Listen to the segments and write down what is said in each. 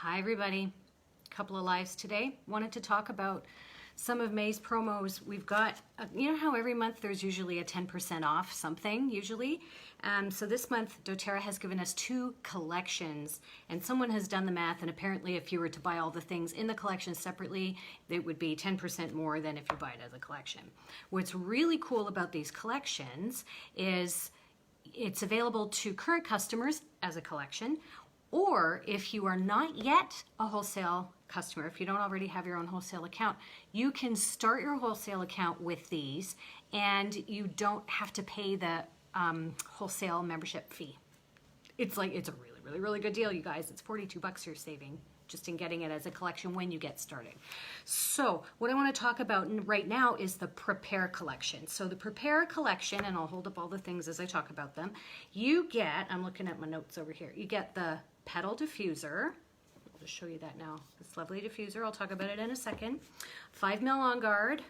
Hi everybody, couple of lives today. Wanted to talk about some of May's promos. We've got, you know how every month there's usually a 10% off something, usually? So this month doTERRA has given us 2 collections, and someone has done the math, and apparently if you were to buy all the things in the collection separately, it would be 10% more than if you buy it as a collection. What's really cool about these collections is it's available to current customers as a collection, or if you are not yet a wholesale customer, if you don't already have your own wholesale account, you can start your wholesale account with these and you don't have to pay the wholesale membership fee. It's a really good deal, you guys. It's $42 you're saving just in getting it as a collection when you get started. So what I want to talk about right now is the Prepare collection. So the Prepare collection, and I'll hold up all the things as I talk about them, you get, I'm looking at my notes over here, you get the petal diffuser. I'll just show you that now. This lovely diffuser, I'll talk about it in a second. 5 ml on guard,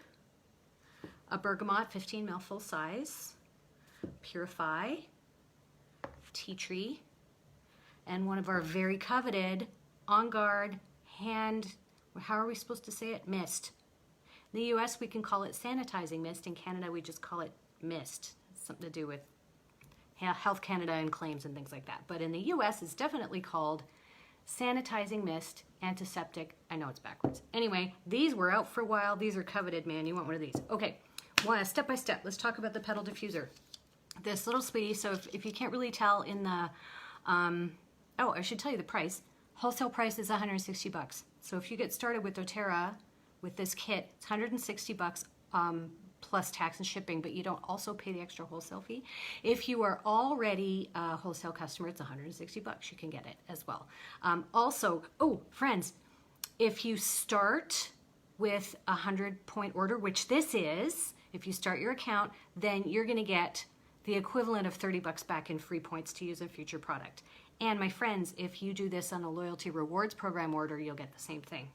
a bergamot 15 ml full size, Purify, tea tree, and one of our very coveted On Guard hand, how are we supposed to say it? Mist. In the US we can call it sanitizing mist. In Canada we just call it mist. It's something to do with Health Canada and claims and things like that. But in the US it's definitely called sanitizing mist, antiseptic. I know it's backwards. Anyway, these were out for a while. These are coveted, man. You want one of these. Okay, step by step. Let's talk about the petal diffuser. This little sweetie, so if you can't really tell in the, oh, I should tell you the price. Wholesale price is $160. So if you get started with doTERRA with this kit, it's $160 plus tax and shipping, but you don't also pay the extra wholesale fee. If you are already a wholesale customer, it's $160. You can get it as well. Also, oh, friends, if you start with a 100-point order, which this is, if you start your account, then you're going to get the equivalent of $30 back in free points to use in future product. And my friends, if you do this on a loyalty rewards program order, you'll get the same thing.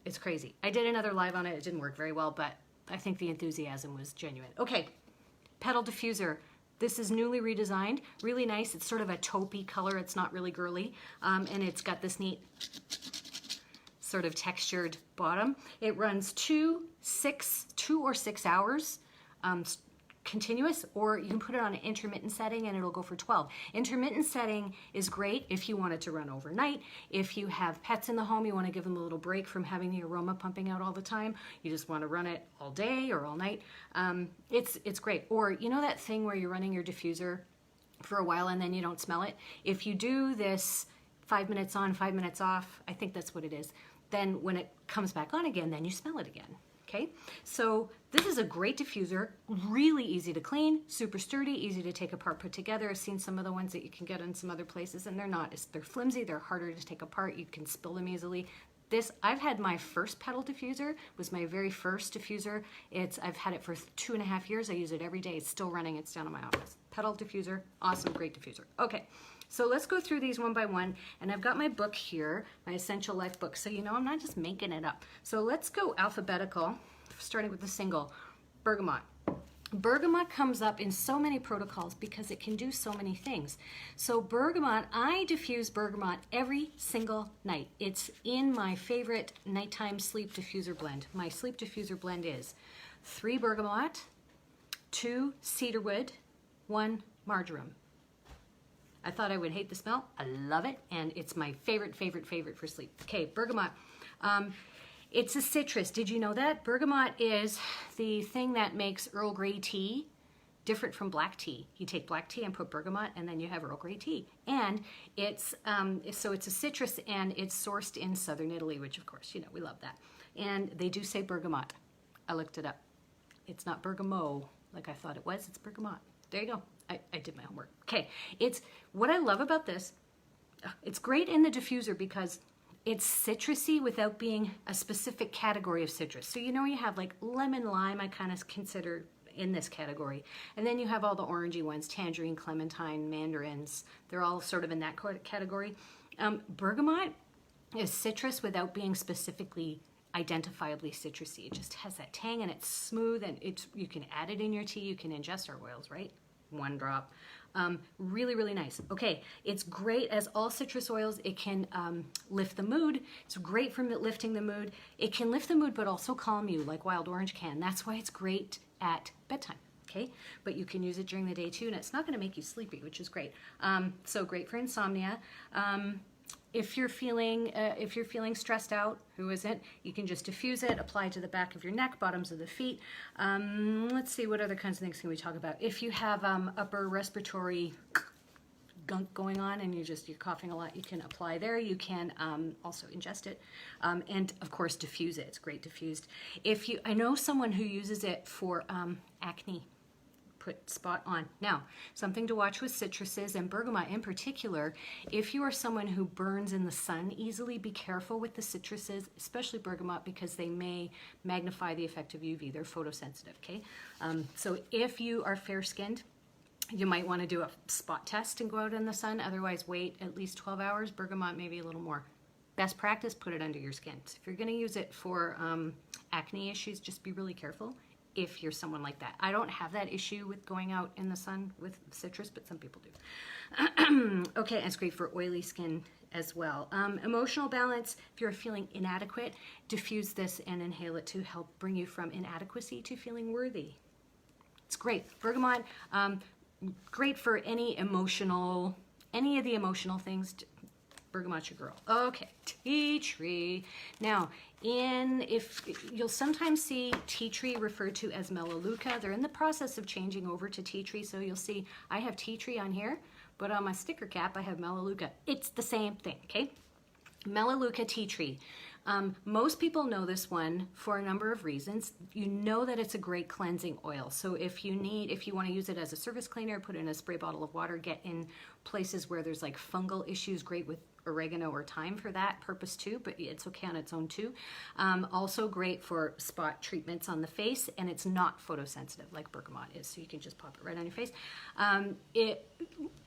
It's crazy. I did another live on it. It didn't work very well, but I think the enthusiasm was genuine. Okay, petal diffuser. This is newly redesigned. Really nice. It's sort of a taupey color. It's not really girly. And it's got this neat sort of textured bottom. It runs 2 or 6 hours continuous, or you can put it on an intermittent setting and it'll go for 12. Intermittent setting is great if you want it to run overnight. If you have pets in the home, you want to give them a little break from having the aroma pumping out all the time. You just want to run it all day or all night. It's great. Or you know that thing where you're running your diffuser for a while and then you don't smell it? If you do this 5 minutes on, 5 minutes off, I think that's what it is, then when it comes back on again, then you smell it again. Okay, so this is a great diffuser, really easy to clean, super sturdy, easy to take apart, put together. I've seen some of the ones that you can get in some other places and they're not. They're flimsy, they're harder to take apart, you can spill them easily. I've had my first petal diffuser, was my very first diffuser. I've had it for 2.5 years. I use it every day. It's still running. It's down in my office. Petal diffuser, awesome, great diffuser. Okay, so let's go through these one by one. And I've got my book here, my Essential Life book. So you know I'm not just making it up. So let's go alphabetical, starting with the single, bergamot. Bergamot comes up in so many protocols because it can do so many things. So bergamot, I diffuse bergamot every single night. It's in my favorite nighttime sleep diffuser blend. My sleep diffuser blend is 3 bergamot, 2 cedarwood, 1 marjoram. I thought I would hate the smell. I love it, and it's my favorite for sleep. Okay, bergamot. It's a citrus. Did you know that? Bergamot is the thing that makes Earl Grey tea different from black tea. You take black tea and put bergamot, and then you have Earl Grey tea. And it's so it's a citrus, and it's sourced in southern Italy, which of course, you know, we love that. And they do say bergamot. I looked it up. It's not bergamot like I thought it was. It's bergamot. There you go. I did my homework. Okay. What I love about this, it's great in the diffuser because it's citrusy without being a specific category of citrus. So you know you have like lemon, lime, I kind of consider in this category. And then you have all the orangey ones, tangerine, clementine, mandarins. They're all sort of in that category. Bergamot is citrus without being specifically identifiably citrusy. It just has that tang and it's smooth, and you can add it in your tea. You can ingest our oils, right? 1 drop. Really, really nice. Okay, it's great as all citrus oils. It can lift the mood. It's great for lifting the mood. It can lift the mood but also calm you like wild orange can. That's why it's great at bedtime. Okay, but you can use it during the day too, and it's not going to make you sleepy, which is great. So great for insomnia. If you're feeling stressed out, who isn't? You can just diffuse it, apply to the back of your neck, bottoms of the feet. Let's see, what other kinds of things can we talk about? If you have upper respiratory gunk going on and you're coughing a lot, you can apply there. You can also ingest it, and of course diffuse it. It's great diffused. I know someone who uses it for acne. Put spot on. Now, something to watch with citruses and bergamot in particular. If you are someone who burns in the sun easily, be careful with the citruses, especially bergamot, because they may magnify the effect of UV. They're photosensitive, okay? So if you are fair-skinned, you might want to do a spot test and go out in the sun. Otherwise, wait at least 12 hours. Bergamot, maybe a little more. Best practice, put it under your skin. So if you're going to use it for acne issues, just be really careful. If you're someone like that. I don't have that issue with going out in the sun with citrus, but some people do. Okay, and it's great for oily skin as well. Emotional balance, if you're feeling inadequate, diffuse this and inhale it to help bring you from inadequacy to feeling worthy. It's great. Bergamot, great for any of the emotional things. Bergamot's your girl. Okay, tea tree. Now, if you'll sometimes see tea tree referred to as melaleuca. They're in the process of changing over to tea tree, so you'll see I have tea tree on here, but on my sticker cap I have melaleuca. It's the same thing, okay? Melaleuca tea tree. Most people know this one for a number of reasons. You know that it's a great cleansing oil. So if you want to use it as a surface cleaner, put it in a spray bottle of water, get in places where there's like fungal issues, great with oregano or thyme for that purpose too, but it's okay on its own too. Also great for spot treatments on the face, and it's not photosensitive like bergamot is, so you can just pop it right on your face.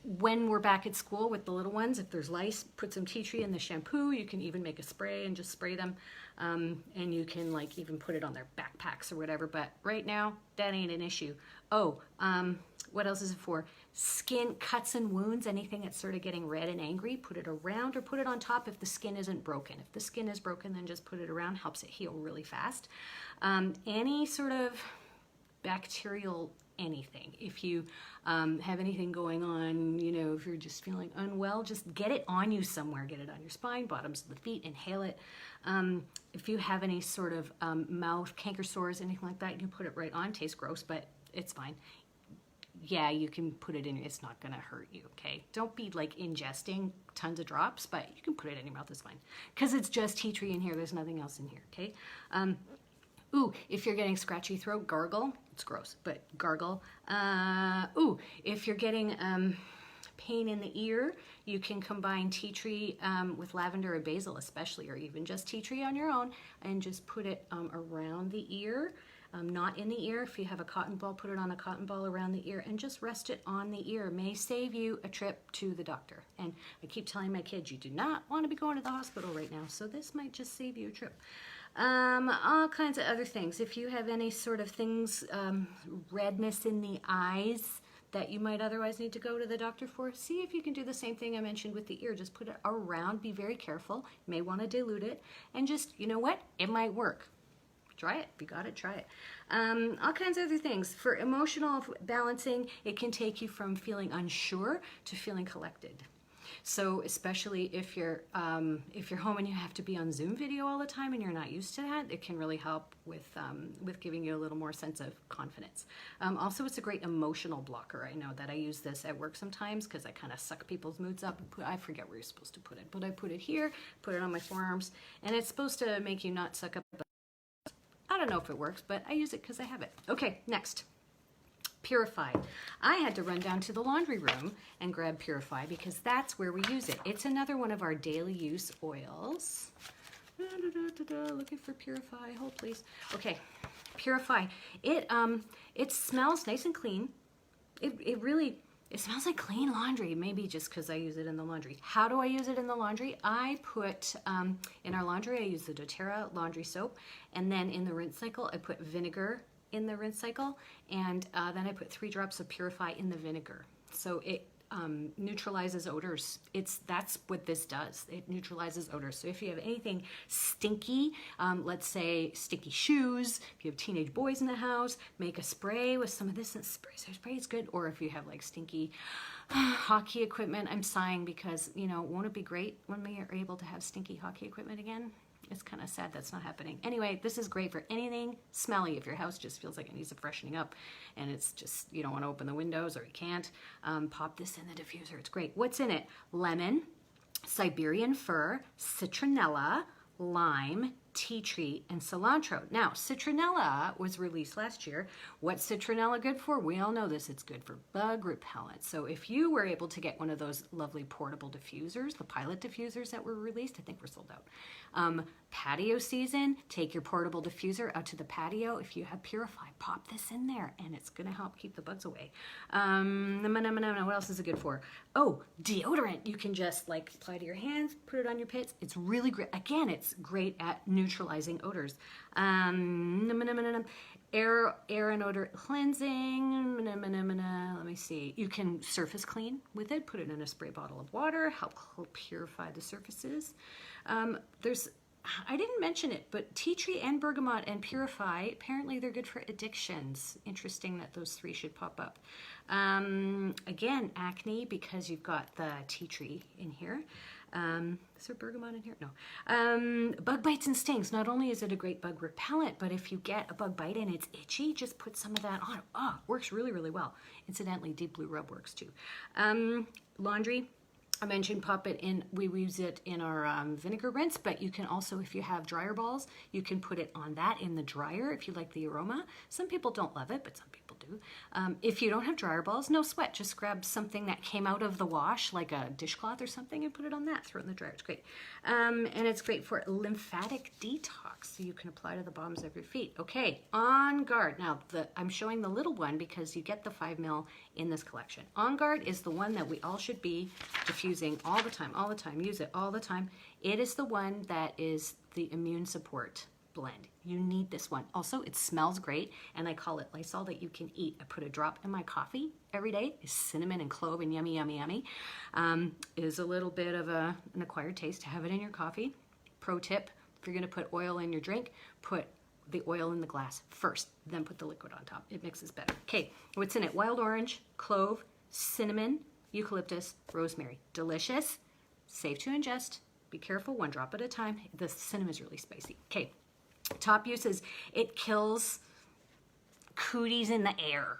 When we're back at school with the little ones, if there's lice, put some tea tree in the shampoo. You can even make a spray and just spray them, and you can like even put it on their backpacks or whatever, but right now that ain't an issue. What else is it for? Skin cuts and wounds, anything that's sort of getting red and angry, put it around or put it on top if the skin isn't broken. If the skin is broken, then just put it around, helps it heal really fast. Any sort of bacterial anything. If you have anything going on, if you're just feeling unwell, just get it on you somewhere. Get it on your spine, bottoms of the feet, inhale it. If you have any sort of mouth, canker sores, anything like that, you can put it right on. Tastes gross, but it's fine. Yeah, you can put it in, it's not gonna hurt you, okay? Don't be like ingesting tons of drops, but you can put it in your mouth, it's fine. Because it's just tea tree in here, there's nothing else in here, okay? If you're getting scratchy throat, gargle. It's gross, but gargle. If you're getting pain in the ear, you can combine tea tree with lavender or basil especially, or even just tea tree on your own, and just put it around the ear. Not in the ear. If you have a cotton ball, put it on a cotton ball around the ear and just rest it on the ear. May save you a trip to the doctor. And I keep telling my kids, you do not want to be going to the hospital right now, so this might just save you a trip. All kinds of other things. If you have any sort of things, redness in the eyes that you might otherwise need to go to the doctor for, see if you can do the same thing I mentioned with the ear. Just put it around, be very careful. You may want to dilute it, and just, you know what? It might work. Try it. If you got it, try it. All kinds of other things. For emotional balancing, it can take you from feeling unsure to feeling collected. So especially if you're home and you have to be on Zoom video all the time and you're not used to that, it can really help with giving you a little more sense of confidence. Also, it's a great emotional blocker. I know that I use this at work sometimes because I kind of suck people's moods up. I forget where you're supposed to put it, but I put it here, put it on my forearms, and it's supposed to make you not suck up. I don't know if it works, but I use it because I have it. Okay, next. Purify. I had to run down to the laundry room and grab Purify because that's where we use it. It's another one of our daily use oils. Looking for Purify. Hold please. Okay, Purify. It smells nice and clean. It smells like clean laundry, maybe just because I use it in the laundry. How do I use it in the laundry? I put, in our laundry, I use the doTERRA laundry soap, and then in the rinse cycle, I put vinegar in the rinse cycle, and then I put 3 drops of Purify in the vinegar. So it neutralizes odors. That's what this does. It neutralizes odors. So if you have anything stinky, let's say stinky shoes, if you have teenage boys in the house, make a spray with some of this, and spray is good. Or if you have like stinky hockey equipment, I'm sighing because, you know, won't it be great when we are able to have stinky hockey equipment again? It's kind of sad that's not happening. Anyway, this is great for anything smelly. If your house just feels like it needs a freshening up and it's just, you don't want to open the windows or you can't, pop this in the diffuser. It's great. What's in it? Lemon, Siberian fir, citronella, lime, tea tree, and cilantro. Now, citronella was released last year. What's citronella good for? We all know this. It's good for bug repellent. So if you were able to get one of those lovely portable diffusers, the pilot diffusers that were released, I think we're sold out. Patio season, take your portable diffuser out to the patio. If you have Purify, pop this in there and it's going to help keep the bugs away. What else is it good for? Oh, deodorant. You can just like apply to your hands, put it on your pits. It's really great. Again, it's great at neutralizing odors. Air and odor cleansing. Let me see. You can surface clean with it. Put it in a spray bottle of water. Help purify the surfaces. I didn't mention it, but tea tree and bergamot and Purify, apparently they're good for addictions. Interesting that those three should pop up. Again, acne, because you've got the tea tree in here. Is there bergamot in here? No. Bug bites and stings. Not only is it a great bug repellent, but if you get a bug bite and it's itchy, just put some of that on. Oh, works really, really well. Incidentally, Deep Blue Rub works too. Laundry. I mentioned pop it in, we use it in our vinegar rinse, but you can also, if you have dryer balls, you can put it on that in the dryer if you like the aroma. Some people don't love it, but some people do. If you don't have dryer balls, no sweat. Just grab something that came out of the wash, like a dishcloth or something, and put it on that. Throw it in the dryer. It's great. And it's great for lymphatic detox, so you can apply to the bottoms of your feet. Okay, On Guard. Now, I'm showing the little one because you get the 5 ml in this collection. On Guard is the one that we all should be diffusing all the time, use it all the time. It is the one that is the immune support blend. You need this one. Also, it smells great, and I call it Lysol that you can eat. I put a drop in my coffee every day. It's cinnamon and clove and yummy, yummy, yummy. It is a little bit of an acquired taste to have it in your coffee. Pro tip, if you're gonna put oil in your drink, put the oil in the glass first, then put the liquid on top. It mixes better. Okay, what's in it? Wild orange, clove, cinnamon, eucalyptus, rosemary. Delicious, safe to ingest. Be careful, 1 drop at a time. The cinnamon is really spicy. Okay, top uses. It kills cooties in the air.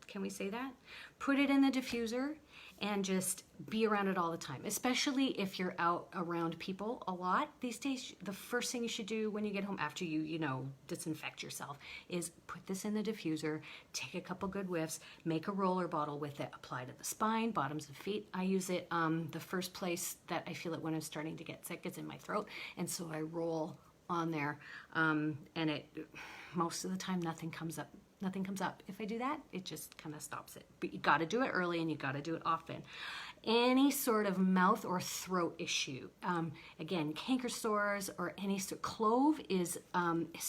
Can we say that? Put it in the diffuser and just be around it all the time, especially if you're out around people a lot these days. The first thing you should do when you get home after you disinfect yourself is put this in the diffuser, take a couple good whiffs, make a roller bottle with it, apply to the spine, bottoms of feet. I use it, the first place that I feel it when I'm starting to get sick is in my throat, and so I roll on there, and it, most of the time, nothing comes up. Nothing comes up. If I do that, it just kind of stops it. But you got to do it early and you got to do it often. Any sort of mouth or throat issue, again, canker sores or any sort, clove is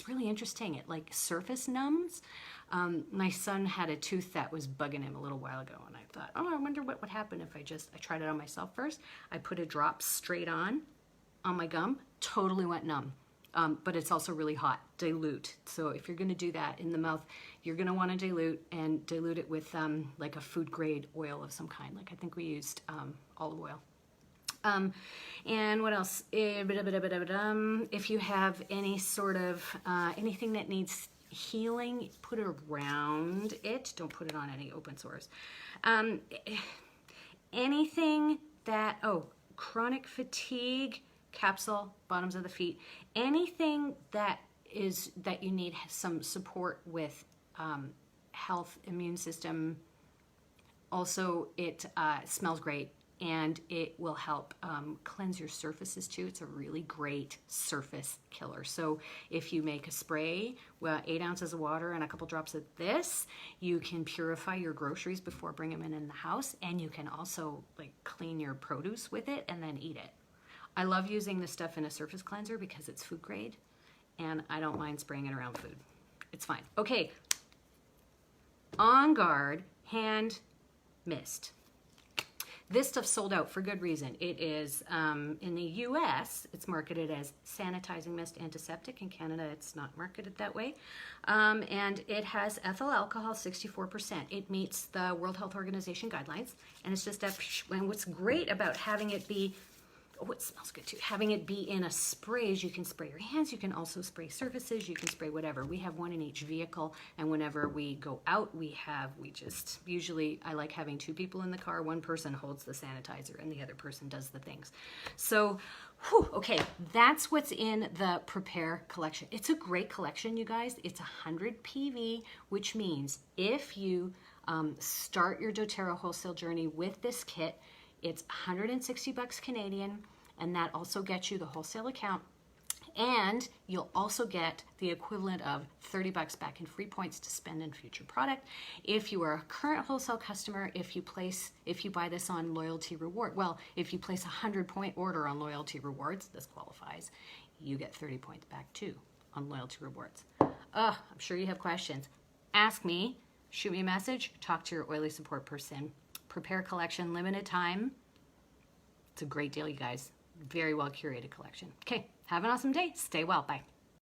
really interesting. It like surface numbs. My son had a tooth that was bugging him a little while ago, and I thought, oh, I wonder what would happen if I tried it on myself first. I put a drop straight on my gum, totally went numb. But it's also really hot. Dilute. So if you're going to do that in the mouth, you're going to want to dilute it with like a food grade oil of some kind. Like I think we used olive oil. And what else? If you have any sort of anything that needs healing, put it around it. Don't put it on any open sores. Anything that, chronic fatigue, capsule, bottoms of the feet, anything that you need some support with health, immune system. Also, it smells great and it will help cleanse your surfaces too. It's a really great surface killer. So if you make a spray, 8 ounces of water and a couple drops of this, you can purify your groceries before bringing them in the house, and you can also like clean your produce with it and then eat it. I love using this stuff in a surface cleanser because it's food grade and I don't mind spraying it around food. It's fine. Okay, On Guard hand mist. This stuff sold out for good reason. It is, in the US, it's marketed as sanitizing mist antiseptic. In Canada, it's not marketed that way. And it has ethyl alcohol, 64%. It meets the World Health Organization guidelines. And it's just and what's great about having it be, oh, it smells good too. Having it be in a spray is you can spray your hands, you can also spray surfaces, you can spray whatever. We have one in each vehicle, and whenever we go out, usually I like having 2 people in the car. One person holds the sanitizer and the other person does the things. So, okay, that's what's in the Prepare collection. It's a great collection, you guys. It's 100 PV, which means if you start your doTERRA wholesale journey with this kit, it's $160 Canadian, and that also gets you the wholesale account, and you'll also get the equivalent of $30 back in free points to spend in future product. If you are a current wholesale customer, if you buy this on loyalty reward, well, if you place a 100-point order on loyalty rewards, this qualifies, you get 30 points back too on loyalty rewards. I'm sure you have questions. Ask me, shoot me a message, talk to your oily support person. Prepare collection, limited time. It's a great deal, you guys. Very well curated collection. Okay, have an awesome day. Stay well. Bye.